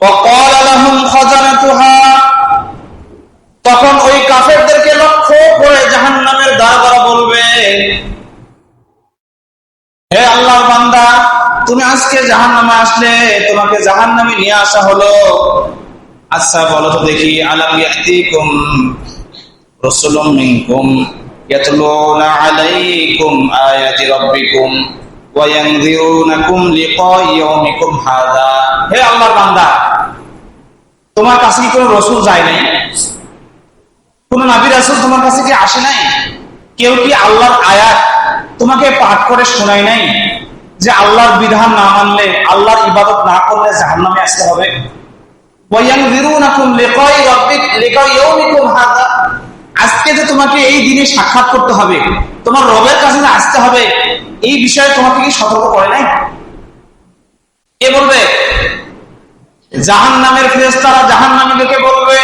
وقال لهم خزنتها তখন ওই কাফেরদেরকে লক্ষ্য করে জাহান্নামের দারোগারা বলবে, হে আল্লাহর বান্দা, তুমি আজকে জাহান্নামে আসলে, তোমাকে জাহান্নামে নিয়ে আসা হলো। আচ্ছা বলো তো দেখি, আলাম ইয়াতিকুম রাসূলুম মিনকুম ইয়াতলুনা আলাইকুম আয়াতি রাব্বিকুম ওয়া ইয়ানযিরুনাকুম লিকা ইয়াউমিকুম হাযা। হে আল্লাহর বান্দা, তোমার কাছে কি কোনো রাসূল যায় নাই? কোন নবী রাসূল তোমার কাছে কি আসে নাই? কেউ কি আল্লাহর আয়াত তোমাকে পাঠ করে শোনায় নাই যে আল্লাহর বিধান না মানলে, আল্লাহর ইবাদত না করলে জাহান্নামে আসতে হবে? আজকে যে তোমাকে এই দিনে সাক্ষাৎ করতে হবে, তোমার রবের কাছে আসতে হবে, এই বিষয়ে তোমাকে কি সতর্ক করে নাই? কে বলবে? জাহান্নামের ফেরেশতারা জাহান্নামীদেরকে বলবে,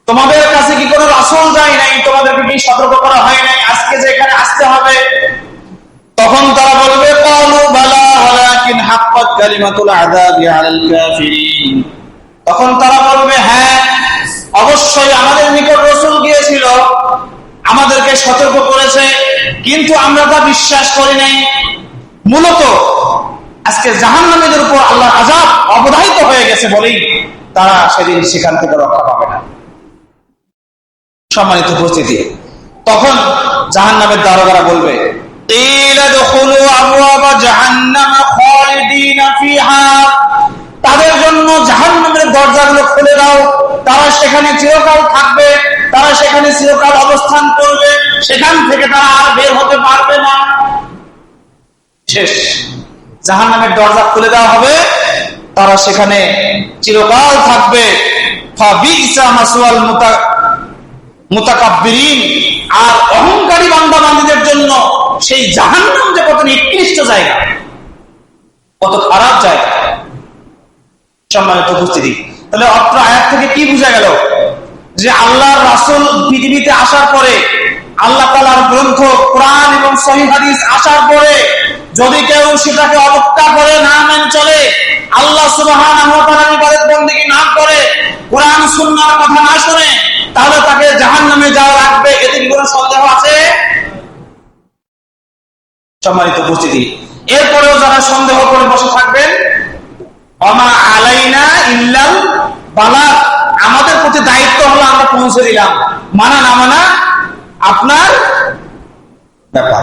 তোমাদের কাছে কি কোনো রাসূল যায় নাই? তোমাদেরকে কি সতর্ক করা হয় নাই আজকে যে এখানে আসতে হবে? তখন তারা বলবে, ক্বালু বালা ওয়ালাকিন হাক্কাত কালিমাতুল আযাবি আলাল কাফিরিন। তখন তারা বলবে, হ্যাঁ অবশ্যই আমাদের নিকট রাসূল গিয়েছিল, আমাদেরকে সতর্ক করেছে, কিন্তু আমরা তা বিশ্বাস করি নাই। মূলত আজকে জাহান্নামীদের উপর আল্লাহর আযাব অবধারিত হয়ে গেছে বলেই তারা সেদিন সেখান থেকে রক্ষা পাবে না। সম্মানিত উপস্থিতি, তখন জাহান্নামের দারোগারা বলবে, তাদের জন্য জাহান্নামের দরজাগুলো খুলে দাও, তারা সেখানে চিরকাল থাকবে, তারা সেখানে চিরকাল অবস্থান করবে, সেখান থেকে তারা আর বের হতে পারবে না। শেষ, জাহান্নামের দরজা খুলে দেওয়া হবে, তারা সেখানে চিরকাল থাকবে। ফাবিসা মাসওয়াল মুতাকাব্বিরিন, আর অহংকারী বান্দা বান্দীদের জন্য সেই জাহান্নাম যে কত নিকৃষ্ট জায়গা, কত খারাপ জায়গা। সম্মানিত উপস্থিতি, তাহলে অত্র আয়াত থেকে কি বোঝা গেল? যে আল্লাহর রাসূল পৃথিবীতে আসার পরে, আল্লাহ তাআলার গ্রন্থ কোরআন এবং সহিহ হাদিস আসার পরে যদি কেউ সেটাকে অবজ্ঞা করে, না মেনে চলে, আল্লাহ সুবহানাহু ওয়া তাআলার ইবাদত বন্দেগী না করে, কোরআন সুন্নাহর কথা না শুনে, তাহলে তাকে জাহান্নামে যাওয়া লাগবে। এতে কি কোনো সন্দেহ আছে? সম্মানিত উপস্থিতি, এরপরেও যারা সন্দেহ করে বসে থাকবেন, ওমা আলাইনা ইল্লাল বালাগ, আমাদের প্রতি দায়িত্ব হলো আমরা পৌঁছে দিলাম, মানা না মানা আপনার ব্যাপার।